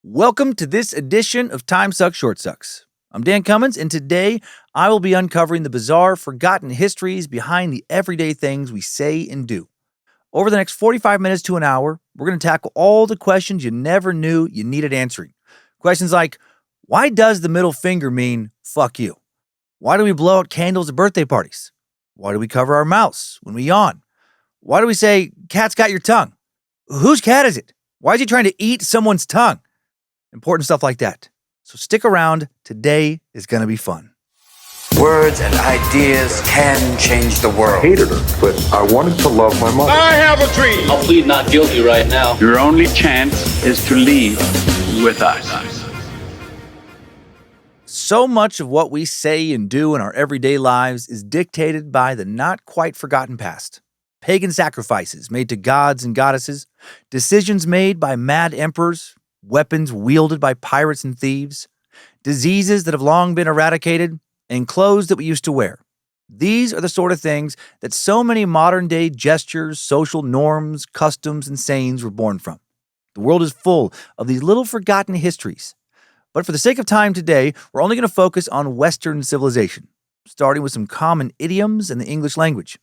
Welcome to this edition of Time Sucks, Short Sucks. I'm Dan Cummins, and today I will be uncovering the bizarre, forgotten histories behind the everyday things we say and do. Over the next 45 minutes to an hour, we're going to tackle all the questions you never knew you needed answering. Questions like, why does the middle finger mean fuck you? Why do we blow out candles at birthday parties? Why do we cover our mouths when we yawn? Why do we say, cat's got your tongue? Whose cat is it? Why is he trying to eat someone's tongue? Important stuff like that. So stick around. Today is going to be fun. Words and ideas can change the world. I hated her, but I wanted to love my mother. I have a dream. I'll plead not guilty right now. Your only chance is to leave with us. So much of what we say and do in our everyday lives is dictated by the not quite forgotten past. Pagan sacrifices made to gods and goddesses, decisions made by mad emperors, weapons wielded by pirates and thieves, diseases that have long been eradicated, and clothes that we used to wear. These are the sort of things that so many modern-day gestures, social norms, customs, and sayings were born from. The world is full of these little forgotten histories. But for the sake of time today, we're only going to focus on Western civilization, starting with some common idioms in the English language.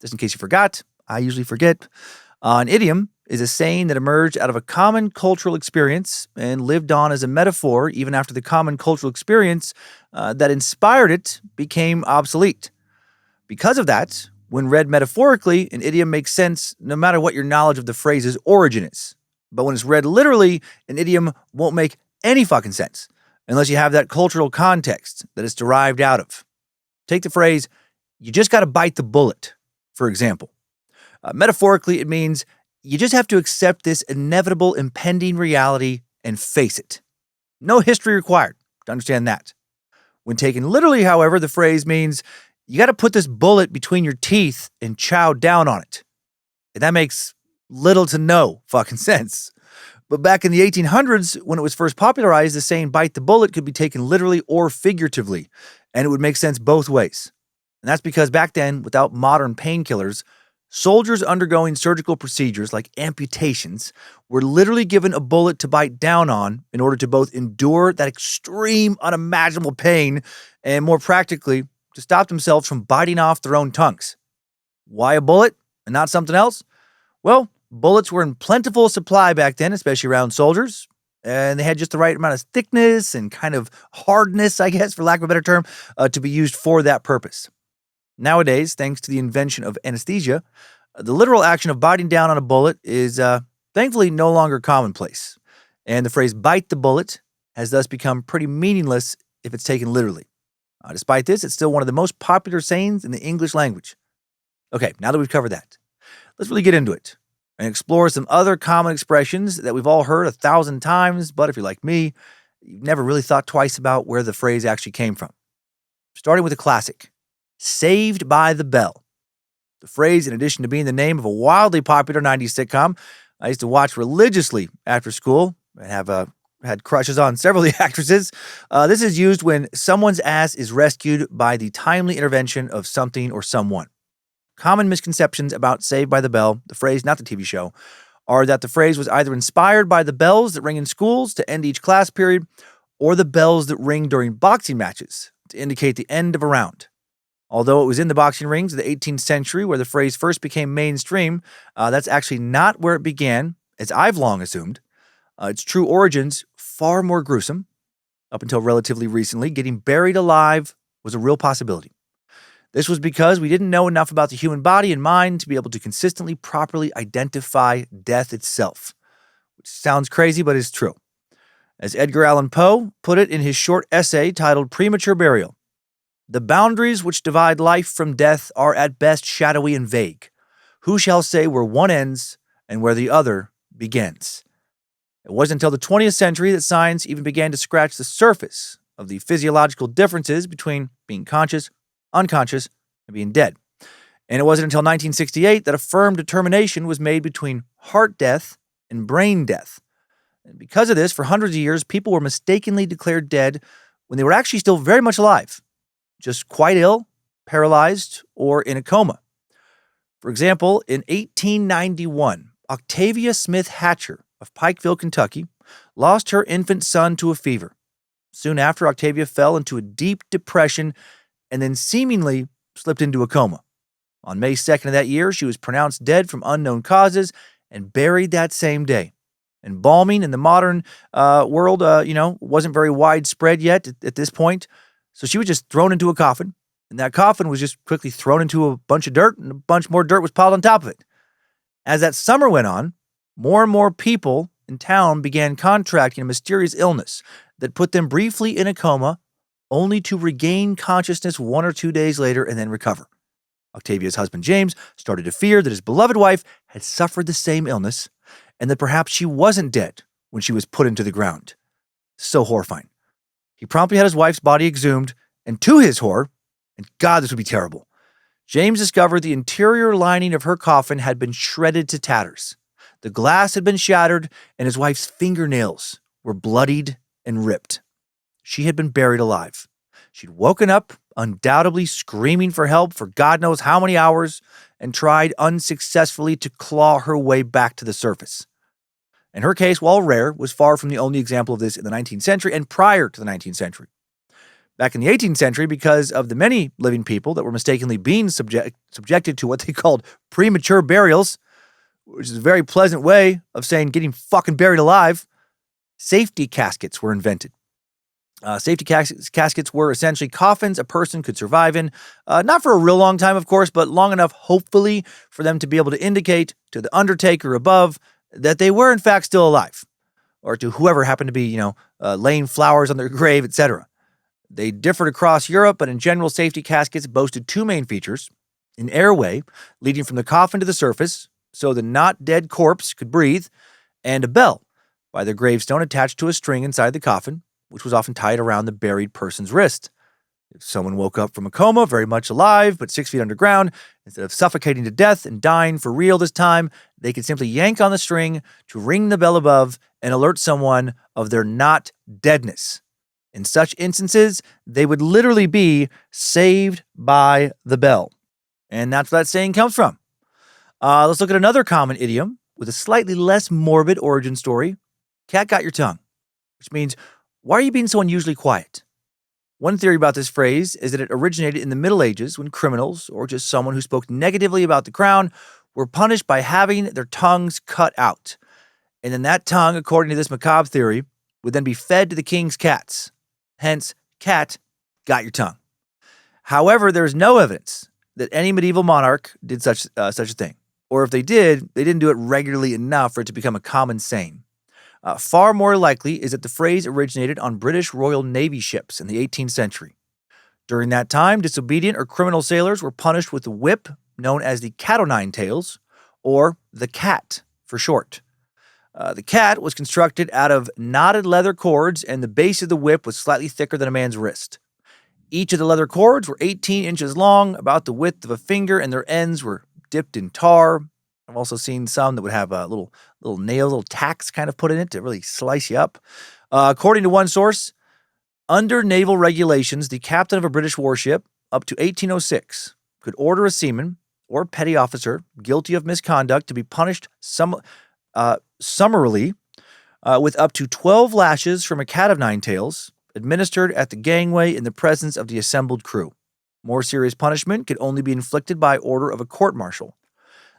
Just in case you forgot, I usually forget. An idiom is a saying that emerged out of a common cultural experience and lived on as a metaphor even after the common cultural experience that inspired it became obsolete. Because of that, when read metaphorically, an idiom makes sense no matter what your knowledge of the phrase's origin is. But when it's read literally, an idiom won't make any fucking sense unless you have that cultural context that it's derived out of. Take the phrase, you just got to bite the bullet, for example. Metaphorically, it means you just have to accept this inevitable impending reality and face it. No history required to understand that. When taken literally, however, the phrase means you got to put this bullet between your teeth and chow down on it. And that makes little to no fucking sense. But back in the 1800s, when it was first popularized, the saying bite the bullet could be taken literally or figuratively, and it would make sense both ways. And that's because back then, without modern painkillers, soldiers undergoing surgical procedures like amputations were literally given a bullet to bite down on in order to both endure that extreme, unimaginable pain and, more practically, to stop themselves from biting off their own tongues. Why a bullet and not something else? Well, bullets were in plentiful supply back then, especially around soldiers, and they had just the right amount of thickness and kind of hardness, I guess, for lack of a better term, to be used for that purpose. Nowadays, thanks to the invention of anesthesia, the literal action of biting down on a bullet is thankfully no longer commonplace. And the phrase bite the bullet has thus become pretty meaningless if it's taken literally. Despite this, it's still one of the most popular sayings in the English language. Okay, now that we've covered that, let's really get into it and explore some other common expressions that we've all heard 1,000 times, but if you're like me, you've never really thought twice about where the phrase actually came from. Starting with a classic. Saved by the Bell. The phrase, in addition to being the name of a wildly popular 90s sitcom I used to watch religiously after school and have had crushes on several of the actresses, this is used when someone's ass is rescued by the timely intervention of something or someone. Common misconceptions about Saved by the Bell, the phrase, not the TV show, are that the phrase was either inspired by the bells that ring in schools to end each class period or the bells that ring during boxing matches to indicate the end of a round. Although it was in the boxing rings of the 18th century where the phrase first became mainstream, that's actually not where it began, as I've long assumed. Its true origins, far more gruesome. Up until relatively recently, getting buried alive was a real possibility. This was because we didn't know enough about the human body and mind to be able to consistently properly identify death itself. Which sounds crazy, but is true. As Edgar Allan Poe put it in his short essay titled Premature Burial, the boundaries which divide life from death are at best shadowy and vague. Who shall say where one ends and where the other begins? It wasn't until the 20th century that science even began to scratch the surface of the physiological differences between being conscious, unconscious, and being dead. And it wasn't until 1968 that a firm determination was made between heart death and brain death. And because of this, for hundreds of years, people were mistakenly declared dead when they were actually still very much alive. Just quite ill, paralyzed, or in a coma. For example, in 1891, Octavia Smith Hatcher of Pikeville, Kentucky, lost her infant son to a fever. Soon after, Octavia fell into a deep depression and then seemingly slipped into a coma. On May 2nd of that year, she was pronounced dead from unknown causes and buried that same day. Embalming in the modern world, wasn't very widespread yet at this point. So she was just thrown into a coffin, and that coffin was just quickly thrown into a bunch of dirt, and a bunch more dirt was piled on top of it. As that summer went on, more and more people in town began contracting a mysterious illness that put them briefly in a coma, only to regain consciousness 1 or 2 days later and then recover. Octavia's husband James started to fear that his beloved wife had suffered the same illness, and that perhaps she wasn't dead when she was put into the ground. So horrifying. He promptly had his wife's body exhumed, and to his horror, and God, this would be terrible, James discovered the interior lining of her coffin had been shredded to tatters. The glass had been shattered, and his wife's fingernails were bloodied and ripped. She had been buried alive. She'd woken up, undoubtedly screaming for help for God knows how many hours, and tried unsuccessfully to claw her way back to the surface. And her case, while rare, was far from the only example of this in the 19th century and prior to the 19th century. Back in the 18th century, because of the many living people that were mistakenly being subjected to what they called premature burials, which is a very pleasant way of saying getting fucking buried alive, safety caskets were invented. Safety caskets were essentially coffins a person could survive in, not for a real long time, of course, but long enough, hopefully, for them to be able to indicate to the undertaker above that they were, in fact, still alive, or to whoever happened to be, laying flowers on their grave, etc. They differed across Europe, but in general, safety caskets boasted two main features: an airway leading from the coffin to the surface, so the not dead corpse could breathe, and a bell by the gravestone attached to a string inside the coffin, which was often tied around the buried person's wrist. If someone woke up from a coma, very much alive, but 6 feet underground, instead of suffocating to death and dying for real this time, they could simply yank on the string to ring the bell above and alert someone of their not deadness. In such instances, they would literally be saved by the bell. And that's where that saying comes from. Let's look at another common idiom with a slightly less morbid origin story. Cat got your tongue, which means, why are you being so unusually quiet? One theory about this phrase is that it originated in the Middle Ages when criminals, or just someone who spoke negatively about the crown, were punished by having their tongues cut out. And then that tongue, according to this macabre theory, would then be fed to the king's cats. Hence, cat got your tongue. However, there is no evidence that any medieval monarch did such a thing. Or if they did, they didn't do it regularly enough for it to become a common saying. Far more likely is that the phrase originated on British Royal Navy ships in the 18th century. During that time, disobedient or criminal sailors were punished with a whip known as the cat o' nine tails, or the cat for short. The cat was constructed out of knotted leather cords, and the base of the whip was slightly thicker than a man's wrist. Each of the leather cords were 18 inches long, about the width of a finger, and their ends were dipped in tar. I've also seen some that would have little nails, little tacks kind of put in it to really slice you up. According to one source, under naval regulations, the captain of a British warship, up to 1806, could order a seaman or petty officer guilty of misconduct to be punished summarily with up to 12 lashes from a cat of nine tails, administered at the gangway in the presence of the assembled crew. More serious punishment could only be inflicted by order of a court-martial.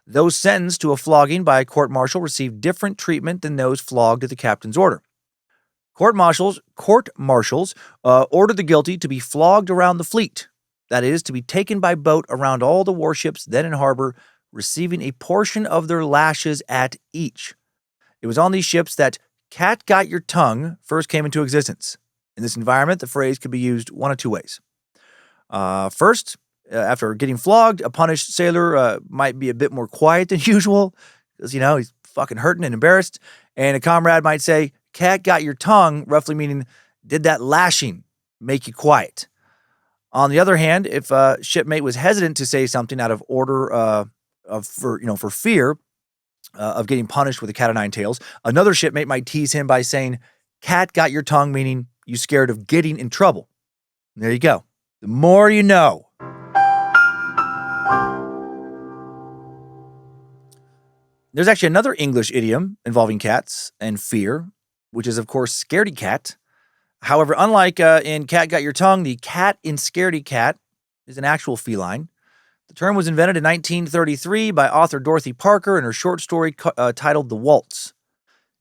Those sentenced to a flogging by a court-martial received different treatment than those flogged at the captain's order. Court-martials ordered the guilty to be flogged around the fleet, that is, to be taken by boat around all the warships then in harbor, receiving a portion of their lashes at each. It was on these ships that cat got your tongue first came into existence. In this environment, the phrase could be used one of two ways. First, after getting flogged, a punished sailor might be a bit more quiet than usual because, he's fucking hurting and embarrassed. And a comrade might say, cat got your tongue, roughly meaning, did that lashing make you quiet? On the other hand, if a shipmate was hesitant to say something out of order for fear of getting punished with a cat of nine tails, another shipmate might tease him by saying, cat got your tongue, meaning you scared of getting in trouble. And there you go. The more you know. There's actually another English idiom involving cats and fear, which is, of course, Scaredy-cat. However, unlike in Cat Got Your Tongue, the cat in Scaredy-cat is an actual feline. The term was invented in 1933 by author Dorothy Parker in her short story titled The Waltz.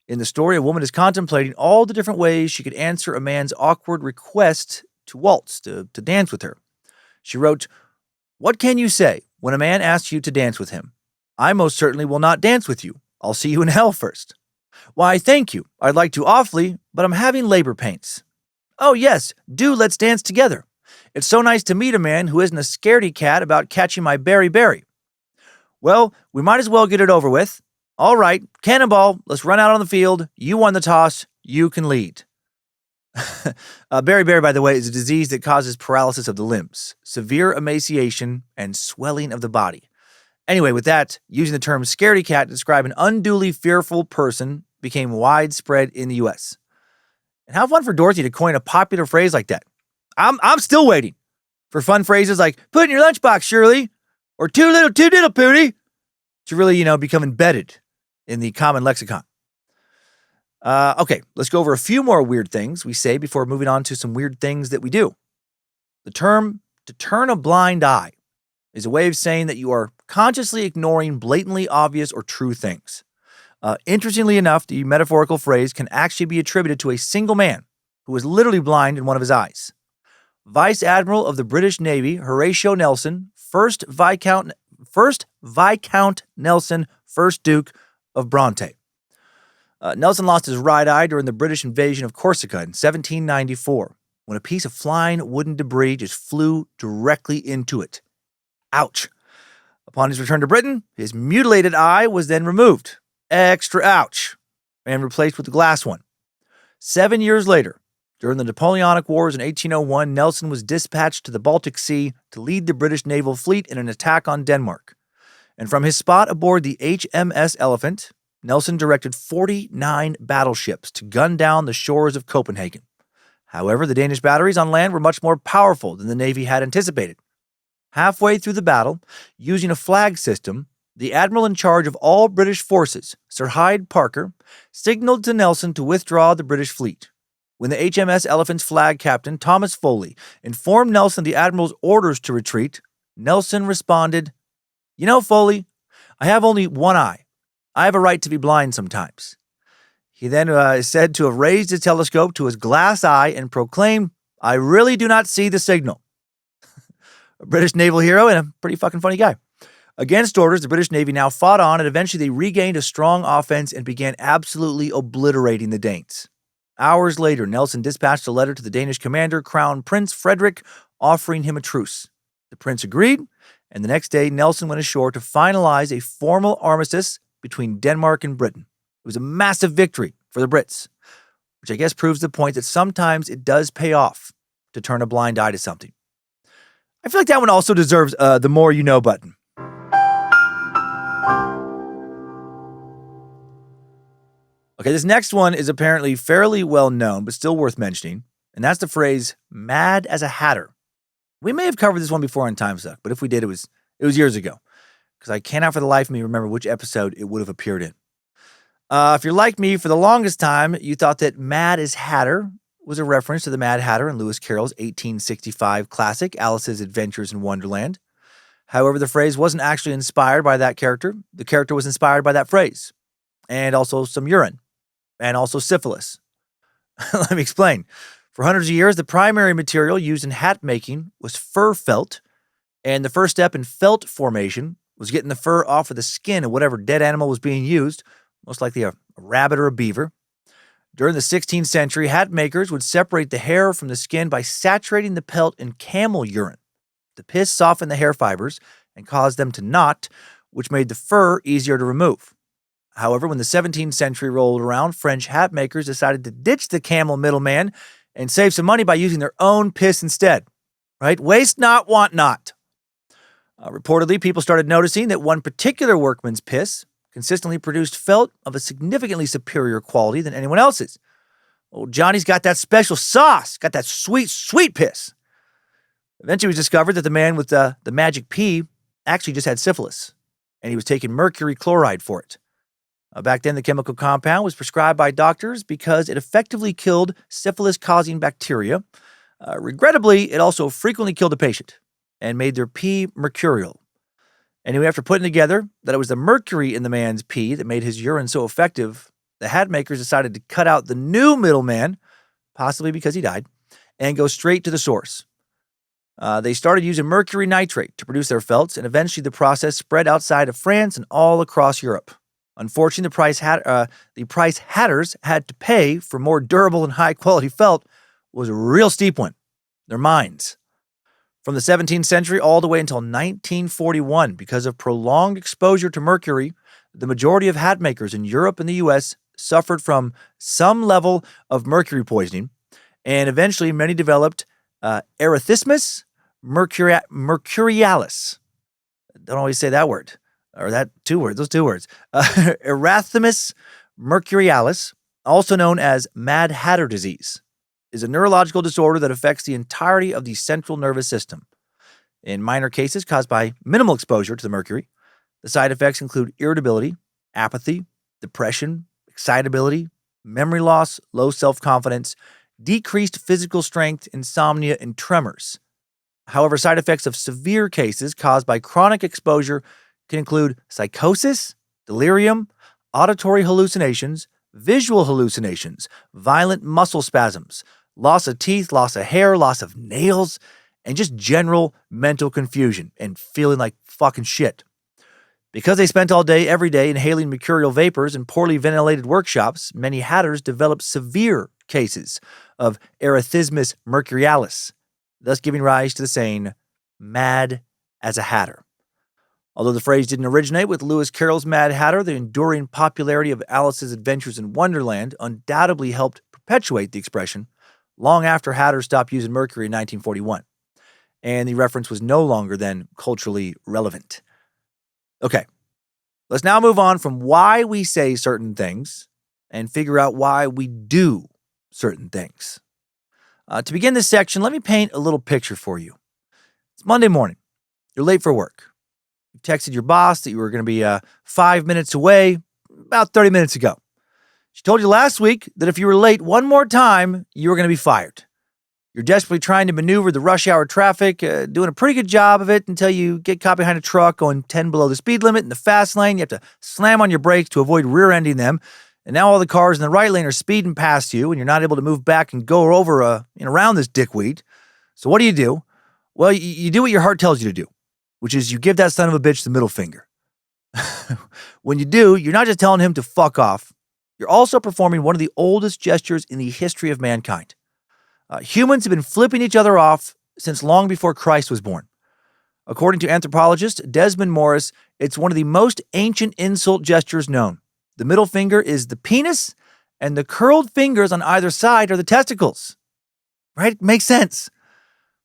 In the story, a woman is contemplating all the different ways she could answer a man's awkward request to waltz, to dance with her. She wrote, "What can you say when a man asks you to dance with him? I most certainly will not dance with you. I'll see you in hell first. Why, thank you. I'd like to awfully, but I'm having labor pains. Oh, yes, do let's dance together. It's so nice to meet a man who isn't a scaredy-cat about catching my berry. Well, we might as well get it over with. All right, cannonball, let's run out on the field. You won the toss. You can lead." Beriberi, by the way, is a disease that causes paralysis of the limbs, severe emaciation, and swelling of the body. Anyway, with that, using the term scaredy-cat to describe an unduly fearful person became widespread in the U.S. And how fun for Dorothy to coin a popular phrase like that. I'm still waiting for fun phrases like "put in your lunchbox, Shirley," or too little Pooty," to really, become embedded in the common lexicon. Okay, let's go over a few more weird things we say before moving on to some weird things that we do. The term "to turn a blind eye" is a way of saying that you are consciously ignoring blatantly obvious or true things. Interestingly enough, the metaphorical phrase can actually be attributed to a single man who was literally blind in one of his eyes. Vice Admiral of the British Navy, Horatio Nelson, first Viscount Nelson, 1st Duke of Bronte. Nelson lost his right eye during the British invasion of Corsica in 1794, when a piece of flying wooden debris just flew directly into it. Ouch. Upon his return to Britain, his mutilated eye was then removed. Extra ouch. And replaced with a glass one. 7 years later, during the Napoleonic Wars in 1801, Nelson was dispatched to the Baltic Sea to lead the British naval fleet in an attack on Denmark. And from his spot aboard the HMS Elephant, Nelson directed 49 battleships to gun down the shores of Copenhagen. However, the Danish batteries on land were much more powerful than the Navy had anticipated. Halfway through the battle, using a flag system, the admiral in charge of all British forces, Sir Hyde Parker, signaled to Nelson to withdraw the British fleet. When the HMS Elephant's flag captain, Thomas Foley, informed Nelson the admiral's orders to retreat, Nelson responded, "You know, Foley, I have only one eye. I have a right to be blind sometimes." He then is said to have raised his telescope to his glass eye and proclaimed, "I really do not see the signal." A British naval hero and a pretty fucking funny guy. Against orders, the British Navy now fought on, and eventually they regained a strong offense and began absolutely obliterating the Danes. Hours later, Nelson dispatched a letter to the Danish commander, Crown Prince Frederick, offering him a truce. The prince agreed, and the next day, Nelson went ashore to finalize a formal armistice between Denmark and Britain. It was a massive victory for the Brits, which I guess proves the point that sometimes it does pay off to turn a blind eye to something. I feel like that one also deserves the more you know button. Okay, this next one is apparently fairly well known, but still worth mentioning, and that's the phrase "mad as a hatter." We may have covered this one before on Time Suck, but if we did, it was years ago, because I cannot for the life of me remember which episode it would have appeared in. If you're like me, for the longest time, you thought that "Mad as Hatter" was a reference to the Mad Hatter in Lewis Carroll's 1865 classic, Alice's Adventures in Wonderland. However, the phrase wasn't actually inspired by that character. The character was inspired by that phrase, and also some urine. And also syphilis. Let me explain. For hundreds of years, the primary material used in hat making was fur felt, and the first step in felt formation was getting the fur off of the skin of whatever dead animal was being used, most likely a rabbit or a beaver. During the 16th century, hat makers would separate the hair from the skin by saturating the pelt in camel urine. The piss softened the hair fibers and caused them to knot, which made the fur easier to remove. However, when the 17th century rolled around, French hat makers decided to ditch the camel middleman and save some money by using their own piss instead. Right? Waste not, want not. Reportedly, people started noticing that one particular workman's piss consistently produced felt of a significantly superior quality than anyone else's. Old Johnny's got that special sauce, got that sweet, sweet piss. Eventually, it was discovered that the man with the magic pee actually just had syphilis, and he was taking mercury chloride for it. Back then, the chemical compound was prescribed by doctors because it effectively killed syphilis-causing bacteria. Regrettably, it also frequently killed the patient and made their pee mercurial. Anyway, after putting together that it was the mercury in the man's pee that made his urine so effective, the hat makers decided to cut out the new middleman, possibly because he died, and go straight to the source. They started using mercury nitrate to produce their felts, and eventually the process spread outside of France and all across Europe. Unfortunately, the price hatters had to pay for more durable and high-quality felt was a real steep one. Their minds. From the 17th century all the way until 1941, because of prolonged exposure to mercury, the majority of hat makers in Europe and the U.S. suffered from some level of mercury poisoning, and eventually many developed erythemismus mercurialis. Don't always say that word. Or those two words. Erythemismus mercurialis, also known as Mad Hatter disease, is a neurological disorder that affects the entirety of the central nervous system. In minor cases caused by minimal exposure to the mercury, the side effects include irritability, apathy, depression, excitability, memory loss, low self-confidence, decreased physical strength, insomnia, and tremors. However, side effects of severe cases caused by chronic exposure can include psychosis, delirium, auditory hallucinations, visual hallucinations, violent muscle spasms, loss of teeth, loss of hair, loss of nails, and just general mental confusion and feeling like fucking shit. Because they spent all day, every day, inhaling mercurial vapors in poorly ventilated workshops, many hatters developed severe cases of erythemismus mercurialis, thus giving rise to the saying, mad as a hatter. Although the phrase didn't originate with Lewis Carroll's Mad Hatter, the enduring popularity of Alice's Adventures in Wonderland undoubtedly helped perpetuate the expression long after hatters stopped using mercury in 1941, and the reference was no longer then culturally relevant. Okay, let's now move on from why we say certain things and figure out why we do certain things. To begin this section, let me paint a little picture for you. It's Monday morning. You're late for work. You texted your boss that you were going to be 5 minutes away about 30 minutes ago. She told you last week that if you were late one more time, you were going to be fired. You're desperately trying to maneuver the rush hour traffic, doing a pretty good job of it until you get caught behind a truck going 10 below the speed limit in the fast lane. You have to slam on your brakes to avoid rear-ending them. And now all the cars in the right lane are speeding past you, and you're not able to move back and go over around this dickweed. So what do? Well, you do what your heart tells you to do, which is you give that son of a bitch the middle finger. When you do, you're not just telling him to fuck off. You're also performing one of the oldest gestures in the history of mankind. Humans have been flipping each other off since long before Christ was born. According to anthropologist Desmond Morris, it's one of the most ancient insult gestures known. The middle finger is the penis, and the curled fingers on either side are the testicles. Right? It makes sense.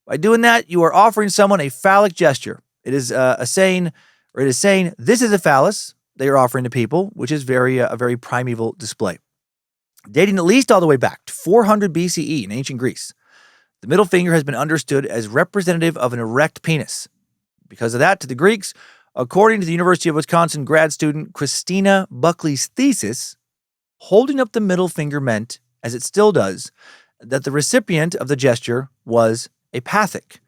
By doing that, you are offering someone a phallic gesture. It is saying, this is a phallus they are offering to people, which is a very primeval display. Dating at least all the way back to 400 BCE in ancient Greece, the middle finger has been understood as representative of an erect penis. Because of that, to the Greeks, according to the University of Wisconsin grad student Christina Buckley's thesis, holding up the middle finger meant, as it still does, that the recipient of the gesture was apathic.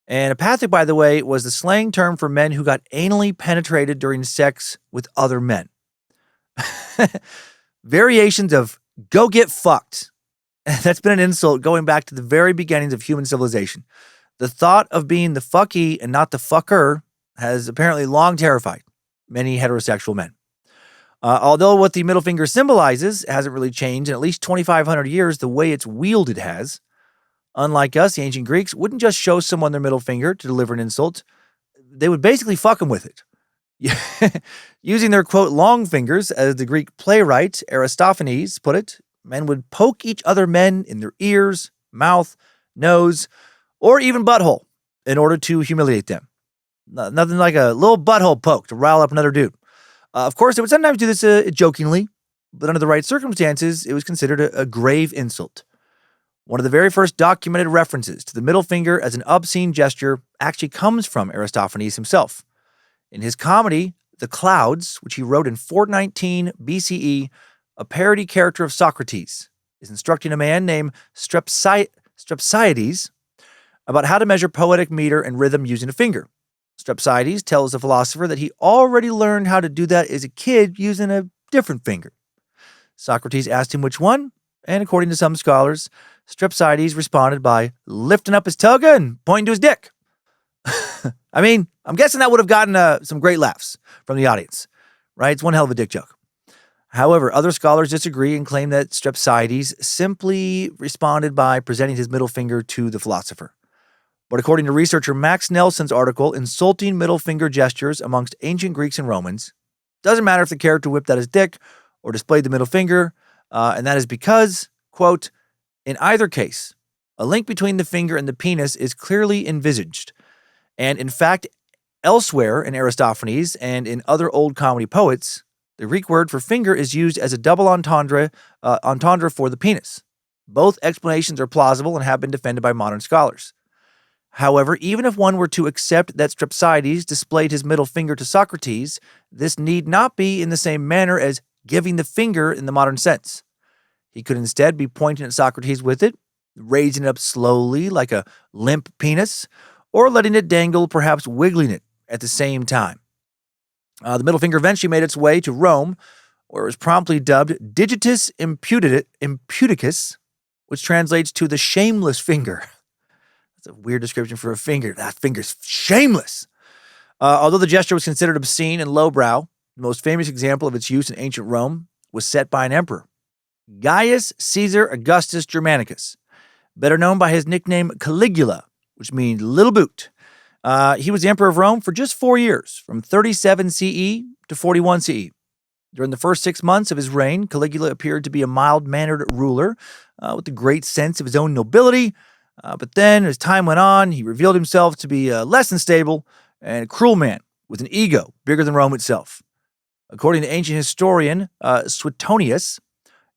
And apathic, by the way, was the slang term for men who got anally penetrated during sex with other men. Variations of go get fucked. That's been an insult going back to the very beginnings of human civilization. The thought of being the fucky and not the fucker has apparently long terrified many heterosexual men. Although what the middle finger symbolizes hasn't really changed in at least 2,500 years, the way it's wielded has. Unlike us, the ancient Greeks wouldn't just show someone their middle finger to deliver an insult. They would basically fuck them with it. Using their, quote, long fingers, as the Greek playwright Aristophanes put it, men would poke each other men in their ears, mouth, nose, or even butthole in order to humiliate them. Nothing like a little butthole poke to rile up another dude. Of course, they would sometimes do this jokingly, but under the right circumstances, it was considered a grave insult. One of the very first documented references to the middle finger as an obscene gesture actually comes from Aristophanes himself. In his comedy, The Clouds, which he wrote in 419 BCE, a parody character of Socrates, is instructing a man named Strepsiades about how to measure poetic meter and rhythm using a finger. Strepsiades tells the philosopher that he already learned how to do that as a kid using a different finger. Socrates asked him which one, and according to some scholars, Strepsiades responded by lifting up his toga and pointing to his dick. I mean, I'm guessing that would have gotten some great laughs from the audience, right? It's one hell of a dick joke. However, other scholars disagree and claim that Strepsiades simply responded by presenting his middle finger to the philosopher. But according to researcher Max Nelson's article, Insulting Middle Finger Gestures Amongst Ancient Greeks and Romans, doesn't matter if the character whipped out his dick or displayed the middle finger, and that is because, quote, in either case, a link between the finger and the penis is clearly envisaged. And in fact, elsewhere in Aristophanes and in other old comedy poets, the Greek word for finger is used as a double entendre for the penis. Both explanations are plausible and have been defended by modern scholars. However, even if one were to accept that Strepsiades displayed his middle finger to Socrates, this need not be in the same manner as giving the finger in the modern sense. He could instead be pointing at Socrates with it, raising it up slowly like a limp penis, or letting it dangle, perhaps wiggling it at the same time. The middle finger eventually made its way to Rome, where it was promptly dubbed Digitus Imputicus, which translates to the shameless finger. That's a weird description for a finger. That finger's shameless. Although the gesture was considered obscene and lowbrow, the most famous example of its use in ancient Rome was set by an emperor, Gaius Caesar Augustus Germanicus, better known by his nickname Caligula, which means little boot. He was the emperor of Rome for just 4 years, from 37 CE to 41 CE. During the first 6 months of his reign, Caligula appeared to be a mild-mannered ruler with a great sense of his own nobility. But then, as time went on, he revealed himself to be less than stable and a cruel man with an ego bigger than Rome itself. According to ancient historian Suetonius,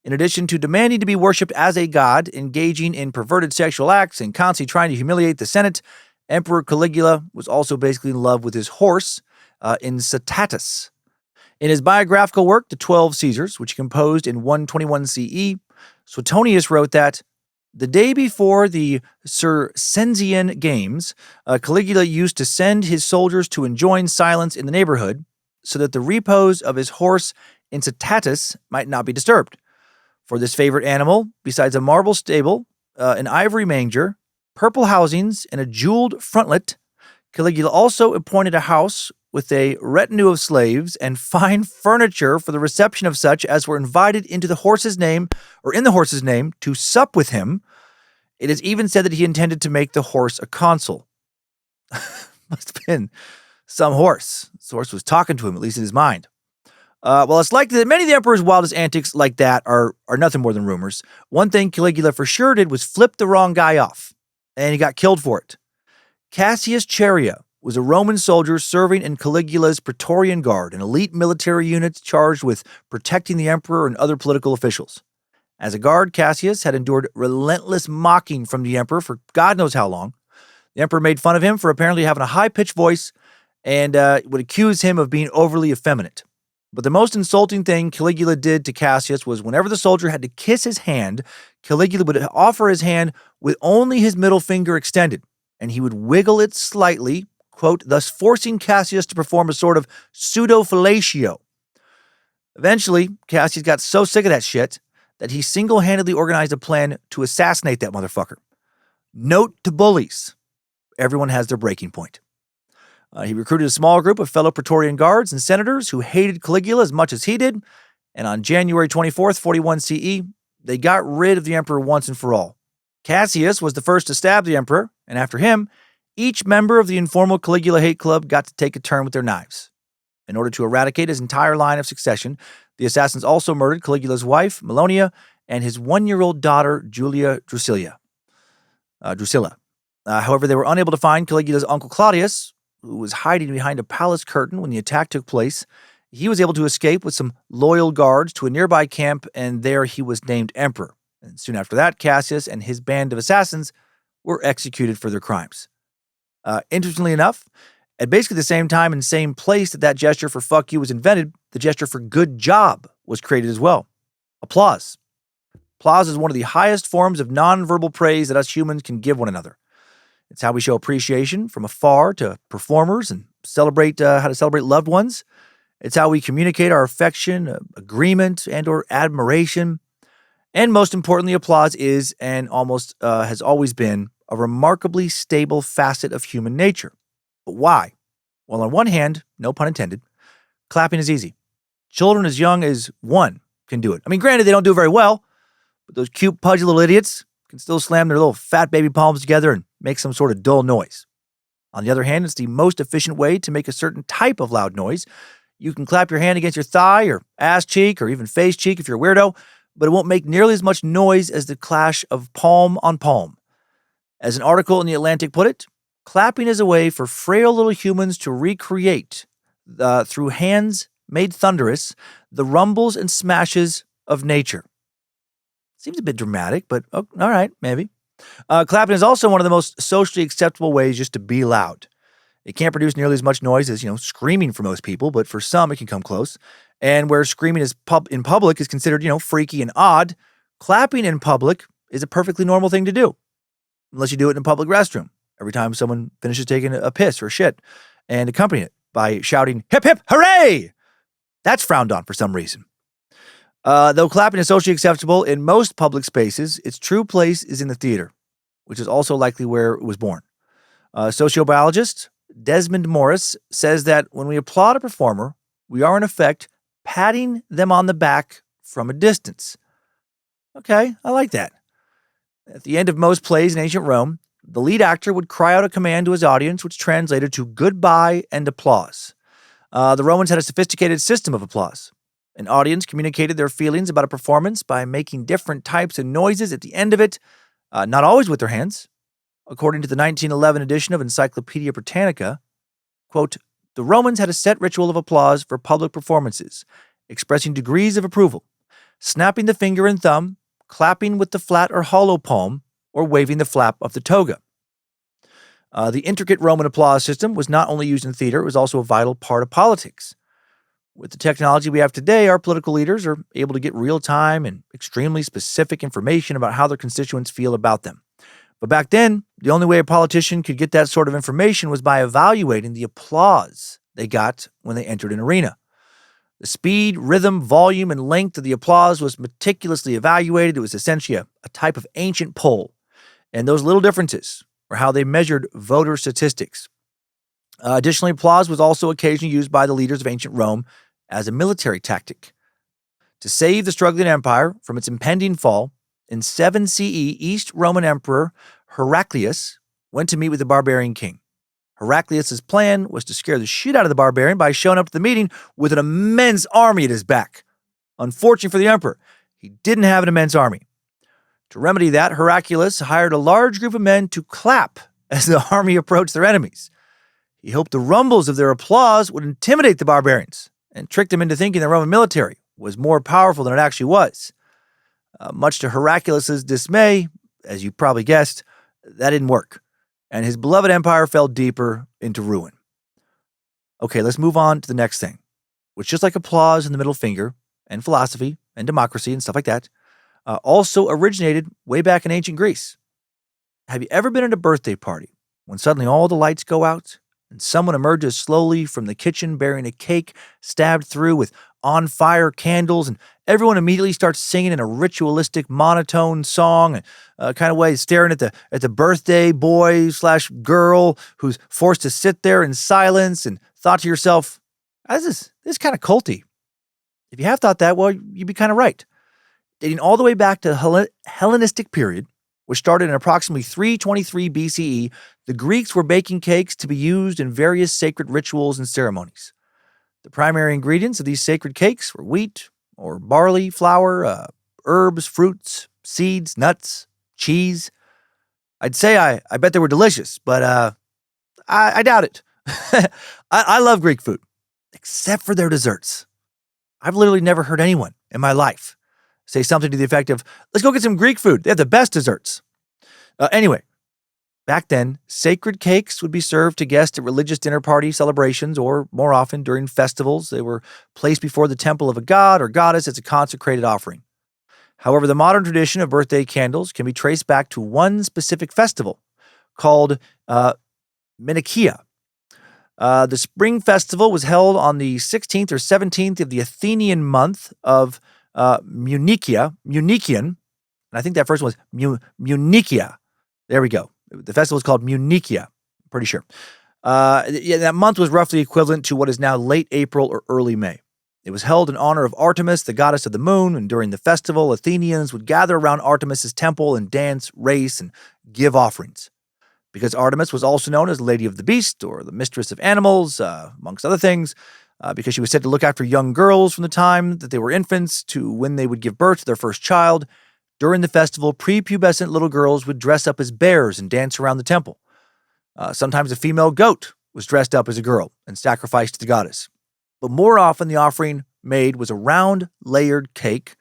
in addition to demanding to be worshipped as a god, engaging in perverted sexual acts, and constantly trying to humiliate the Senate, Emperor Caligula was also basically in love with his horse, Incitatus. In his biographical work, The 12 Caesars, which he composed in 121 CE, Suetonius wrote that, the day before the Circensian Games, Caligula used to send his soldiers to enjoin silence in the neighborhood so that the repose of his horse Incitatus might not be disturbed. For this favorite animal, besides a marble stable, an ivory manger, purple housings, and a jeweled frontlet, Caligula also appointed a house with a retinue of slaves and fine furniture for the reception of such as were invited into the horse's name, or in the horse's name, to sup with him. It is even said that he intended to make the horse a consul. Must have been some horse. This horse was talking to him, at least in his mind. Well, it's likely that many of the emperor's wildest antics like that are nothing more than rumors. One thing Caligula for sure did was flip the wrong guy off, and he got killed for it. Cassius Chaerea was a Roman soldier serving in Caligula's Praetorian Guard, an elite military unit charged with protecting the emperor and other political officials. As a guard, Cassius had endured relentless mocking from the emperor for God knows how long. The emperor made fun of him for apparently having a high-pitched voice and would accuse him of being overly effeminate. But the most insulting thing Caligula did to Cassius was whenever the soldier had to kiss his hand, Caligula would offer his hand with only his middle finger extended, and he would wiggle it slightly, quote, thus forcing Cassius to perform a sort of pseudo-fellatio. Eventually, Cassius got so sick of that shit that he single-handedly organized a plan to assassinate that motherfucker. Note to bullies, everyone has their breaking point. He recruited a small group of fellow Praetorian guards and senators who hated Caligula as much as he did, and on January 24th, 41 CE, they got rid of the emperor once and for all. Cassius was the first to stab the emperor, and after him, each member of the informal Caligula hate club got to take a turn with their knives. In order to eradicate his entire line of succession, the assassins also murdered Caligula's wife, Melonia, and his 1-year-old daughter, Drusilla. However, they were unable to find Caligula's uncle Claudius, who was hiding behind a palace curtain when the attack took place. He was able to escape with some loyal guards to a nearby camp, and there he was named emperor. And soon after that, Cassius and his band of assassins were executed for their crimes. Interestingly enough, At basically the same time and same place that gesture for fuck you was invented, the gesture for good job was created as well. Applause. Applause is one of the highest forms of nonverbal praise that us humans can give one another. It's how we show appreciation from afar to performers and celebrate how to celebrate loved ones. It's how we communicate our affection, agreement, and or admiration. And most importantly, applause is and almost has always been a remarkably stable facet of human nature. But why? Well, on one hand, no pun intended, clapping is easy. Children as young as 1 can do it. I mean, granted, they don't do it very well, but those cute, pudgy little idiots can still slam their little fat baby palms together and make some sort of dull noise. On the other hand, it's the most efficient way to make a certain type of loud noise. You can clap your hand against your thigh or ass cheek or even face cheek if you're a weirdo, but it won't make nearly as much noise as the clash of palm on palm. As an article in The Atlantic put it, clapping is a way for frail little humans to recreate, through hands made thunderous, the rumbles and smashes of nature. Seems a bit dramatic, but all right, maybe. Clapping is also one of the most socially acceptable ways just to be loud. It can't produce nearly as much noise as, screaming for most people, but for some it can come close. And where screaming in public is considered, freaky and odd, clapping in public is a perfectly normal thing to do. Unless you do it in a public restroom every time someone finishes taking a piss or shit, and accompany it by shouting, hip hip hooray! That's frowned on for some reason. Though clapping is socially acceptable in most public spaces, its true place is in the theater, which is also likely where it was born. Sociobiologist Desmond Morris says that when we applaud a performer, we are in effect patting them on the back from a distance. Okay, I like that. At the end of most plays in ancient Rome, the lead actor would cry out a command to his audience, which translated to goodbye and applause. The Romans had a sophisticated system of applause. An audience communicated their feelings about a performance by making different types of noises at the end of it, not always with their hands. According to the 1911 edition of Encyclopedia Britannica, quote, the Romans had a set ritual of applause for public performances, expressing degrees of approval, snapping the finger and thumb, clapping with the flat or hollow palm, or waving the flap of the toga. The intricate Roman applause system was not only used in theater, it was also a vital part of politics. With the technology we have today, our political leaders are able to get real-time and extremely specific information about how their constituents feel about them. But back then, the only way a politician could get that sort of information was by evaluating the applause they got when they entered an arena. The speed, rhythm, volume, and length of the applause was meticulously evaluated. It was essentially a type of ancient poll. And those little differences were how they measured voter statistics. Additionally, applause was also occasionally used by the leaders of ancient Rome as a military tactic. To save the struggling empire from its impending fall, in 7 CE, East Roman Emperor Heraclius went to meet with the barbarian king. Heraclius' plan was to scare the shit out of the barbarian by showing up to the meeting with an immense army at his back. Unfortunately for the emperor, he didn't have an immense army. To remedy that, Heraclius hired a large group of men to clap as the army approached their enemies. He hoped the rumbles of their applause would intimidate the barbarians and trick them into thinking the Roman military was more powerful than it actually was. Much to Heraclius' dismay, as you probably guessed, that didn't work, and his beloved empire fell deeper into ruin. Okay, let's move on to the next thing, which, just like applause and the middle finger, and philosophy, and democracy, and stuff like that, also originated way back in ancient Greece. Have you ever been at a birthday party when suddenly all the lights go out and someone emerges slowly from the kitchen bearing a cake stabbed through with on-fire candles, and everyone immediately starts singing in a ritualistic monotone song, kind of way, staring at the birthday boy / girl who's forced to sit there in silence, and thought to yourself, this is kind of culty. If you have thought that, well, you'd be kind of right. Dating all the way back to the Hellenistic period, which started in approximately 323 BCE, the Greeks were baking cakes to be used in various sacred rituals and ceremonies. The primary ingredients of these sacred cakes were wheat or barley flour, herbs, fruits, seeds, nuts, cheese. I'd say I bet they were delicious, but I doubt it. I love Greek food, except for their desserts. I've literally never heard anyone in my life say something to the effect of, let's go get some Greek food. They have the best desserts. Anyway, Back then, sacred cakes would be served to guests at religious dinner party celebrations, or more often during festivals. They were placed before the temple of a god or goddess as a consecrated offering. However, the modern tradition of birthday candles can be traced back to one specific festival called Menechia. The spring festival was held on the 16th or 17th of the Athenian month of Munichian, and I think that first one was Munichia. There we go. The festival is called Munichia, pretty sure. That month was roughly equivalent to what is now late April or early May. It was held in honor of Artemis, the goddess of the moon, and during the festival, Athenians would gather around Artemis's temple and dance, race, and give offerings. Because Artemis was also known as Lady of the Beast, or the Mistress of Animals, amongst other things, because she was said to look after young girls from the time that they were infants to when they would give birth to their first child. During the festival, prepubescent little girls would dress up as bears and dance around the temple. Sometimes a female goat was dressed up as a girl and sacrificed to the goddess. But more often, the offering made was a round, layered cake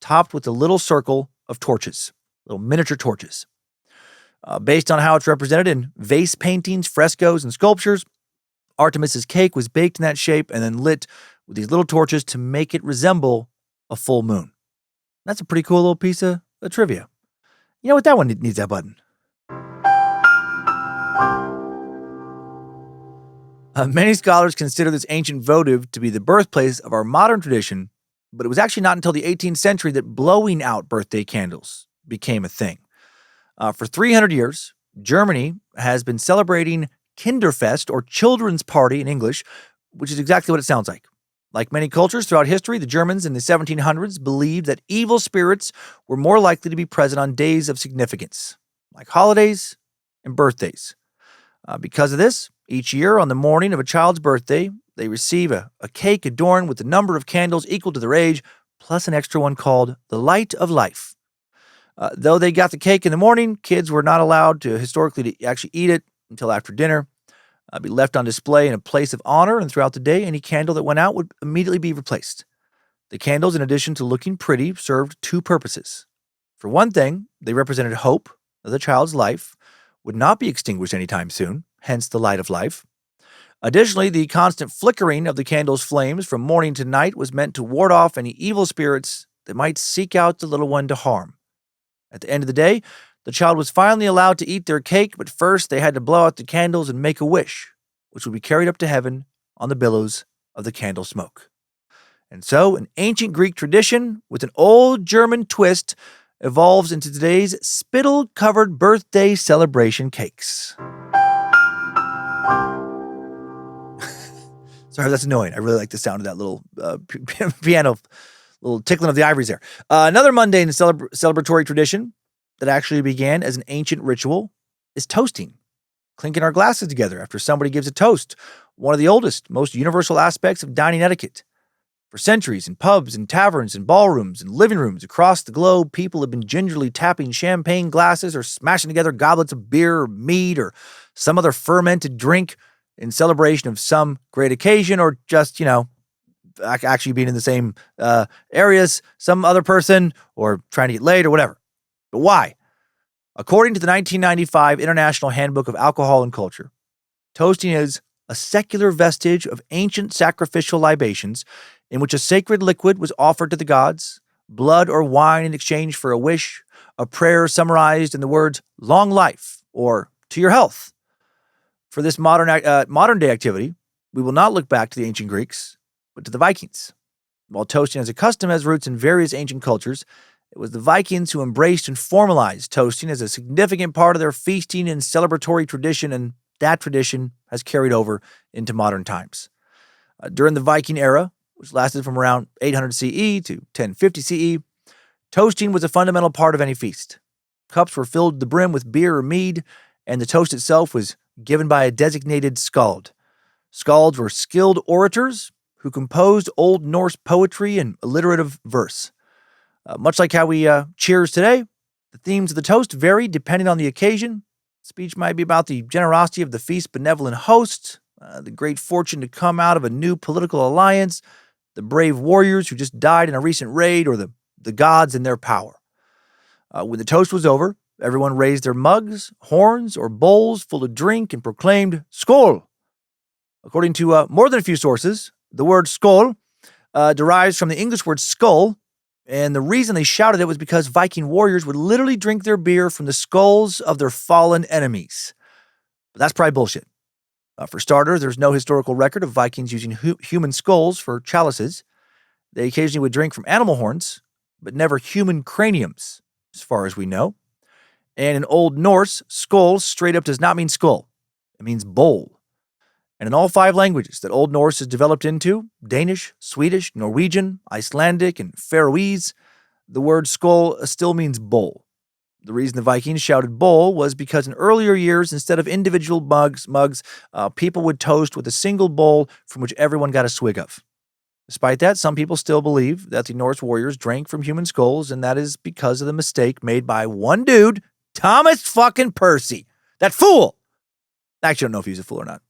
topped with a little circle of torches, little miniature torches. Based on how it's represented in vase paintings, frescoes, and sculptures, Artemis's cake was baked in that shape and then lit with these little torches to make it resemble a full moon. That's a pretty cool little piece of trivia. You know what? That one needs that button. Many scholars consider this ancient votive to be the birthplace of our modern tradition, but it was actually not until the 18th century that blowing out birthday candles became a thing. For 300 years, Germany has been celebrating Kinderfest, or Children's Party in English, which is exactly what it sounds like. Like many cultures throughout history, the Germans in the 1700s believed that evil spirits were more likely to be present on days of significance, like holidays and birthdays. Because of this, each year on the morning of a child's birthday, they receive a cake adorned with the number of candles equal to their age, plus an extra one called the Light of Life. Though they got the cake in the morning, kids were not allowed to actually eat it until after dinner. Be left on display in a place of honor, and throughout the day, any candle that went out would immediately be replaced. The candles, in addition to looking pretty, served two purposes. For one thing, they represented hope that the child's life would not be extinguished anytime soon, hence the light of life. Additionally, the constant flickering of the candle's flames from morning to night was meant to ward off any evil spirits that might seek out the little one to harm. At the end of the day, the child was finally allowed to eat their cake, but first they had to blow out the candles and make a wish, which would be carried up to heaven on the billows of the candle smoke. And so, an ancient Greek tradition with an old German twist evolves into today's spittle-covered birthday celebration cakes. Sorry, that's annoying. I really like the sound of that little piano, little tickling of the ivories there. Another mundane celebratory tradition that actually began as an ancient ritual is toasting, clinking our glasses together after somebody gives a toast, one of the oldest, most universal aspects of dining etiquette. For centuries, in pubs and taverns and ballrooms and living rooms across the globe, people have been gingerly tapping champagne glasses or smashing together goblets of beer or mead or some other fermented drink in celebration of some great occasion, or just, actually being in the same areas, some other person, or trying to get laid or whatever. But why? According to the 1995 International Handbook of Alcohol and Culture, toasting is a secular vestige of ancient sacrificial libations in which a sacred liquid was offered to the gods, blood or wine in exchange for a wish, a prayer summarized in the words, long life, or to your health. For this modern day activity, we will not look back to the ancient Greeks, but to the Vikings. While toasting as a custom has roots in various ancient cultures, it was the Vikings who embraced and formalized toasting as a significant part of their feasting and celebratory tradition, and that tradition has carried over into modern times. During the Viking era, which lasted from around 800 CE to 1050 CE, toasting was a fundamental part of any feast. Cups were filled to the brim with beer or mead, and the toast itself was given by a designated skald. Skalds were skilled orators who composed Old Norse poetry and alliterative verse. Much like how we cheers today, the themes of the toast vary depending on the occasion. Speech might be about the generosity of the feast's benevolent host, the great fortune to come out of a new political alliance, the brave warriors who just died in a recent raid, or the gods and their power. When the toast was over, Everyone raised their mugs, horns, or bowls full of drink and proclaimed, Skål! According to more than a few sources, the word skål derives from the English word skull, and the reason they shouted it was because Viking warriors would literally drink their beer from the skulls of their fallen enemies. But that's probably bullshit. For starters, there's no historical record of Vikings using human skulls for chalices. They occasionally would drink from animal horns, but never human craniums, as far as we know. And in Old Norse, skull straight up does not mean skull. It means bowl. And in all 5 languages that Old Norse is developed into, Danish, Swedish, Norwegian, Icelandic, and Faroese, the word skull still means bowl. The reason the Vikings shouted bowl was because in earlier years, instead of individual mugs, people would toast with a single bowl from which everyone got a swig of. Despite that, some people still believe that the Norse warriors drank from human skulls, and that is because of the mistake made by one dude, Thomas fucking Percy. That fool! I actually don't know if he was a fool or not.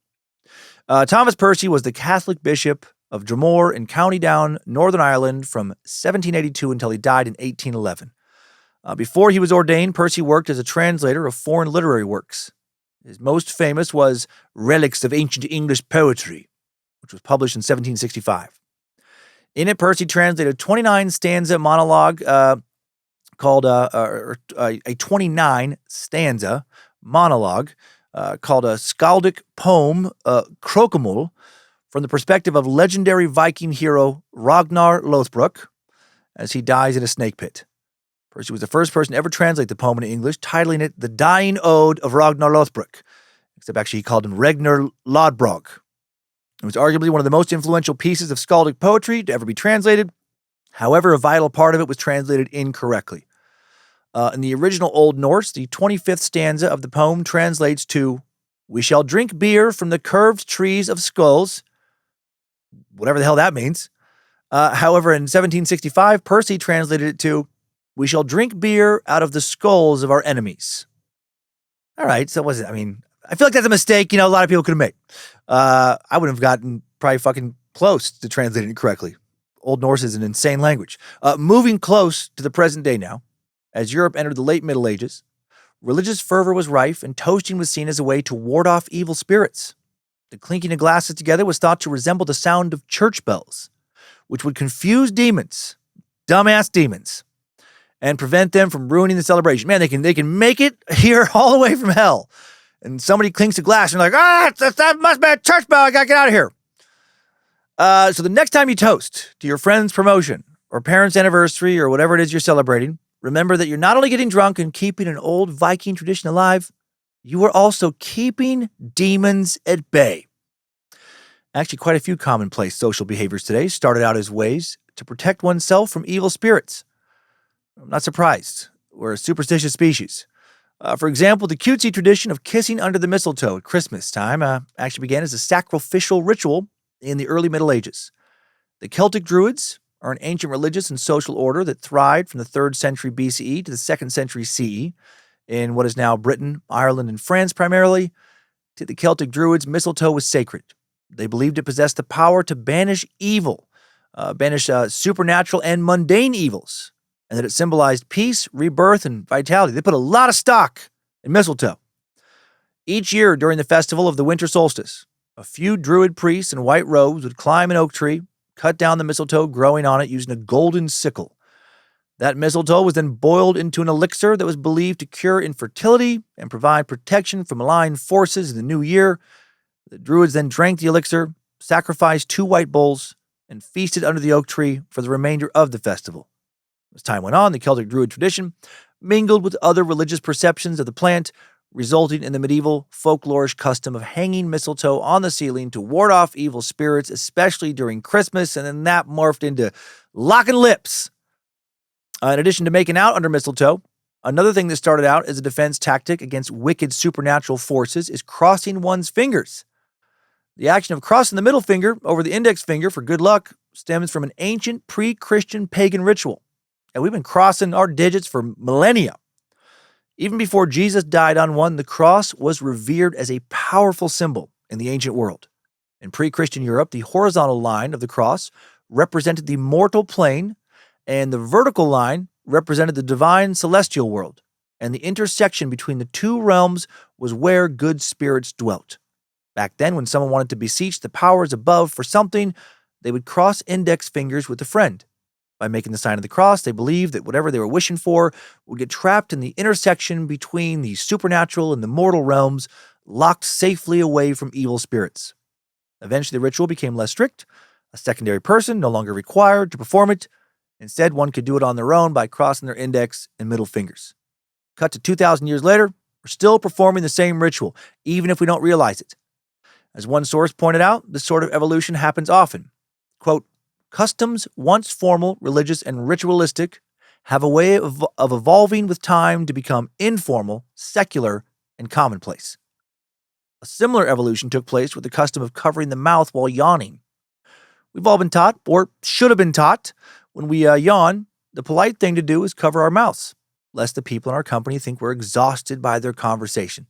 Thomas Percy was the Catholic bishop of Dromore in County Down, Northern Ireland from 1782 until he died in 1811. Before he was ordained, Percy worked as a translator of foreign literary works. His most famous was Relics of Ancient English Poetry, which was published in 1765. In it, Percy translated a 29-stanza monologue called a 29-stanza monologue called a skaldic poem, Krokumul, from the perspective of legendary Viking hero Ragnar Lothbrok, as he dies in a snake pit. Percy was the first person to ever translate the poem into English, titling it The Dying Ode of Ragnar Lothbrok, except actually he called him Ragnar Lodbrok. It was arguably one of the most influential pieces of skaldic poetry to ever be translated. However, a vital part of it was translated incorrectly. In the original Old Norse, the 25th stanza of the poem translates to, "We shall drink beer from the curved trees of skulls," whatever the hell that means. However, in 1765, Percy translated it to, "We shall drink beer out of the skulls of our enemies." All right, so I feel like that's a mistake, a lot of people could have made. I wouldn't have gotten probably fucking close to translating it correctly. Old Norse is an insane language. Moving close to the present day now, as Europe entered the late Middle Ages, religious fervor was rife and toasting was seen as a way to ward off evil spirits. The clinking of glasses together was thought to resemble the sound of church bells, which would confuse demons, dumbass demons, and prevent them from ruining the celebration. Man, they can make it here all the way from hell. And somebody clinks a glass and they're like, that must be a church bell. I gotta get out of here. So the next time you toast to your friend's promotion or parents' anniversary or whatever it is you're celebrating, remember that you're not only getting drunk and keeping an old Viking tradition alive, you are also keeping demons at bay. Actually, quite a few commonplace social behaviors today started out as ways to protect oneself from evil spirits. I'm not surprised. We're a superstitious species. For example, the cutesy tradition of kissing under the mistletoe at Christmas time actually began as a sacrificial ritual in the early Middle Ages. The Celtic Druids are an ancient religious and social order that thrived from the 3rd century BCE to the 2nd century CE in what is now Britain, Ireland, and France primarily. To the Celtic Druids, mistletoe was sacred. They believed it possessed the power to banish evil, banish supernatural and mundane evils, and that it symbolized peace, rebirth, and vitality. They put a lot of stock in mistletoe. Each year during the festival of the winter solstice, a few druid priests in white robes would climb an oak tree, cut down the mistletoe growing on it using a golden sickle. That mistletoe was then boiled into an elixir that was believed to cure infertility and provide protection from malign forces in the new year. The druids then drank the elixir, sacrificed 2 white bulls, and feasted under the oak tree for the remainder of the festival. As time went on, the Celtic Druid tradition mingled with other religious perceptions of the plant, resulting in the medieval folklorish custom of hanging mistletoe on the ceiling to ward off evil spirits, especially during Christmas, and then that morphed into locking lips. In addition to making out under mistletoe, another thing that started out as a defense tactic against wicked supernatural forces is crossing one's fingers. The action of crossing the middle finger over the index finger for good luck stems from an ancient pre-Christian pagan ritual. And we've been crossing our digits for millennia. Even before Jesus died on one, the cross was revered as a powerful symbol in the ancient world. In pre-Christian Europe, the horizontal line of the cross represented the mortal plane, and the vertical line represented the divine celestial world. and the intersection between the two realms was where good spirits dwelt. Back then, when someone wanted to beseech the powers above for something, they would cross index fingers with a friend. By making the sign of the cross, they believed that whatever they were wishing for would get trapped in the intersection between the supernatural and the mortal realms, locked safely away from evil spirits. Eventually, the ritual became less strict. A secondary person no longer required to perform it. Instead, one could do it on their own by crossing their index and middle fingers. Cut to 2,000 years later, we're still performing the same ritual, even if we don't realize it. As one source pointed out, this sort of evolution happens often. Quote, customs, once formal, religious, and ritualistic, have a way of evolving with time to become informal, secular, and commonplace. A similar evolution took place with the custom of covering the mouth while yawning. We've all been taught, or should have been taught, when we yawn, the polite thing to do is cover our mouths, lest the people in our company think we're exhausted by their conversation.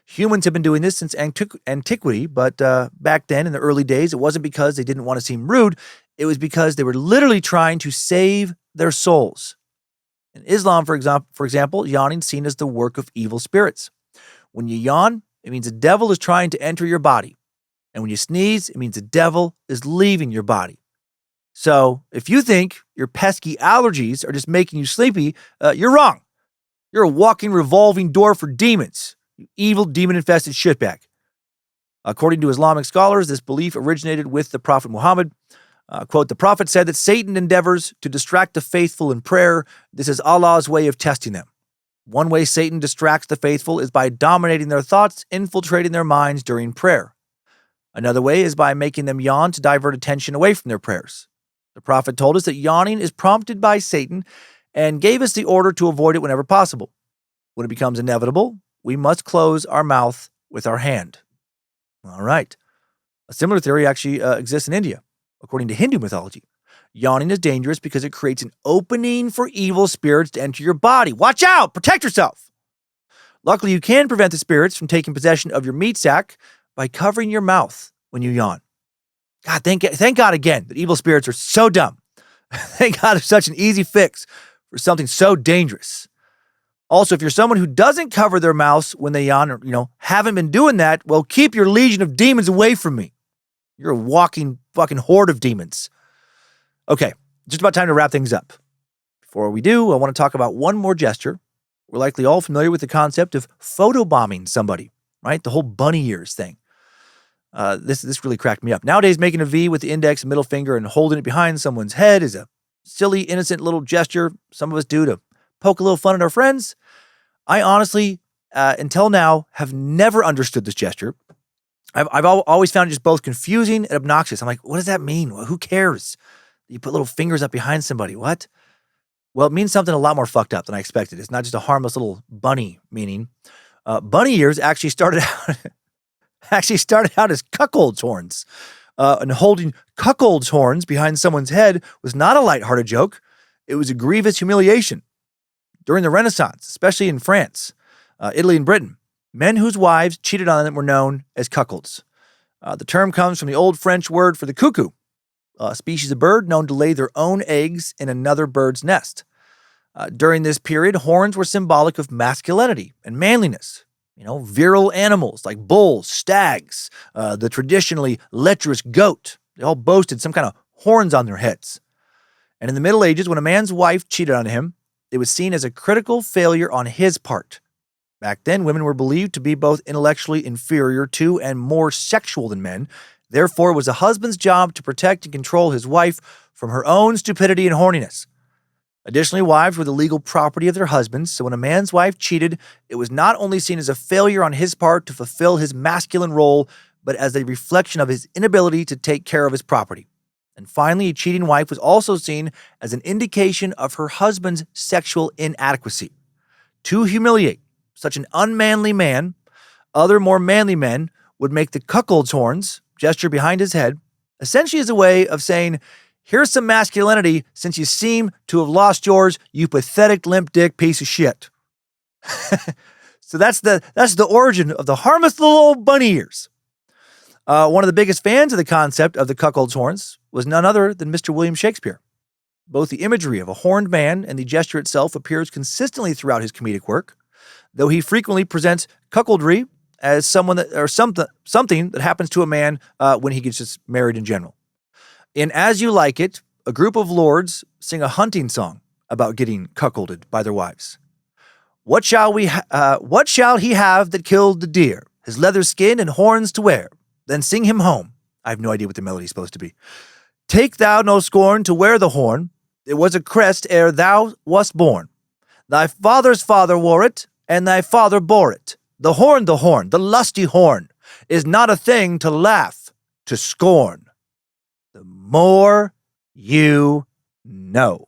Humans have been doing this since antiquity, but back then, in the early days, it wasn't because they didn't want to seem rude. It was because they were literally trying to save their souls. In Islam, for example, yawning is seen as the work of evil spirits. When you yawn, it means the devil is trying to enter your body. And when you sneeze, it means the devil is leaving your body. So if you think your pesky allergies are just making you sleepy, you're wrong. You're a walking revolving door for demons. You evil, demon-infested shitbag. According to Islamic scholars, this belief originated with the Prophet Muhammad. Quote, the Prophet said that Satan endeavors to distract the faithful in prayer. This is Allah's way of testing them. One way Satan distracts the faithful is by dominating their thoughts, infiltrating their minds during prayer. Another way is by making them yawn to divert attention away from their prayers. The Prophet told us that yawning is prompted by Satan and gave us the order to avoid it whenever possible. When it becomes inevitable, we must close our mouth with our hand. All right. A similar theory actually exists in India. According to Hindu mythology, yawning is dangerous because it creates an opening for evil spirits to enter your body. Watch out! Protect yourself! Luckily, you can prevent the spirits from taking possession of your meat sack by covering your mouth when you yawn. God, thank God again that evil spirits are so dumb. Thank God it's such an easy fix for something so dangerous. Also, if you're someone who doesn't cover their mouths when they yawn or, haven't been doing that, well, keep your legion of demons away from me. You're a walking fucking horde of demons. Okay, just about time to wrap things up. Before we do, I want to talk about one more gesture. We're likely all familiar with the concept of photobombing somebody, right? The whole bunny ears thing. This really cracked me up. Nowadays, making a V with the index and middle finger and holding it behind someone's head is a silly, innocent little gesture some of us do to poke a little fun at our friends. I honestly, until now, have never understood this gesture. I've always found it just both confusing and obnoxious. I'm like, what does that mean? Well, who cares? You put little fingers up behind somebody. What? Well, it means something a lot more fucked up than I expected. It's not just a harmless little bunny meaning. Bunny ears actually started out as cuckold's horns. And holding cuckold's horns behind someone's head was not a lighthearted joke. It was a grievous humiliation. During the Renaissance, especially in France, Italy, and Britain, men whose wives cheated on them were known as cuckolds. The term comes from the old French word for the cuckoo, a species of bird known to lay their own eggs in another bird's nest. During this period, horns were symbolic of masculinity and manliness. Virile animals like bulls, stags, the traditionally lecherous goat, they all boasted some kind of horns on their heads. And in the Middle Ages, when a man's wife cheated on him, it was seen as a critical failure on his part. Back then, women were believed to be both intellectually inferior to and more sexual than men. Therefore, it was a husband's job to protect and control his wife from her own stupidity and horniness. Additionally, wives were the legal property of their husbands, so when a man's wife cheated, it was not only seen as a failure on his part to fulfill his masculine role, but as a reflection of his inability to take care of his property. And finally, a cheating wife was also seen as an indication of her husband's sexual inadequacy. To humiliate such an unmanly man, other more manly men would make the cuckold's horns gesture behind his head, essentially as a way of saying, here's some masculinity since you seem to have lost yours, you pathetic limp dick piece of shit. So that's the origin of the harmless little old bunny ears. One of the biggest fans of the concept of the cuckold's horns was none other than Mr. William Shakespeare. Both the imagery of a horned man and the gesture itself appears consistently throughout his comedic work, though he frequently presents cuckoldry as someone that or something that happens to a man when he gets just married in general. In As You Like It, a group of lords sing a hunting song about getting cuckolded by their wives. What shall he have that killed the deer? His leather skin and horns to wear. Then sing him home. I have no idea what the melody's supposed to be. Take thou no scorn to wear the horn. It was a crest ere thou wast born. Thy father's father wore it, and thy father bore it. The horn, the lusty horn, is not a thing to laugh, to scorn. The more you know.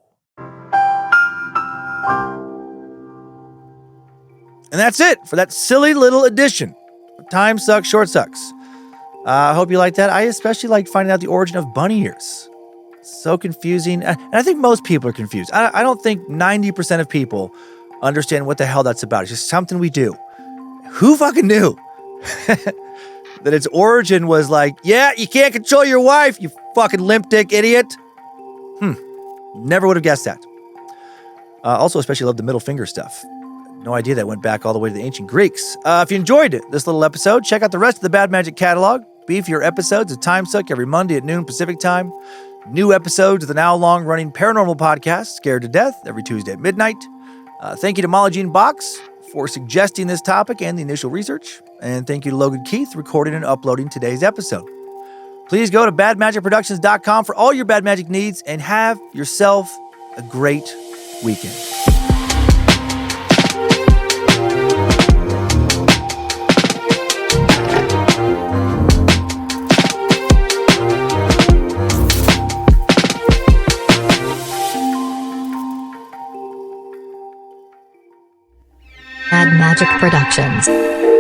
And that's it for that silly little edition of Time Sucks, Short Sucks. I hope you like that. I especially liked finding out the origin of bunny ears. So confusing. And I think most people are confused. I don't think 90% of people understand what the hell that's about. It's just something we do. Who fucking knew that its origin was like, yeah, you can't control your wife, you fucking limp dick idiot. Never would have guessed that. Also, especially love the middle finger stuff. No idea that went back all the way to the ancient Greeks. If you enjoyed this little episode, check out the rest of the Bad Magic catalog. Beefier episodes of Time Suck every Monday at noon Pacific time. New episodes of the now long-running paranormal podcast, Scared to Death, every Tuesday at midnight. Thank you to Molly Jean Box for suggesting this topic and the initial research. And thank you to Logan Keith recording and uploading today's episode. Please go to badmagicproductions.com for all your Bad Magic needs and have yourself a great weekend. Bad Magic Productions.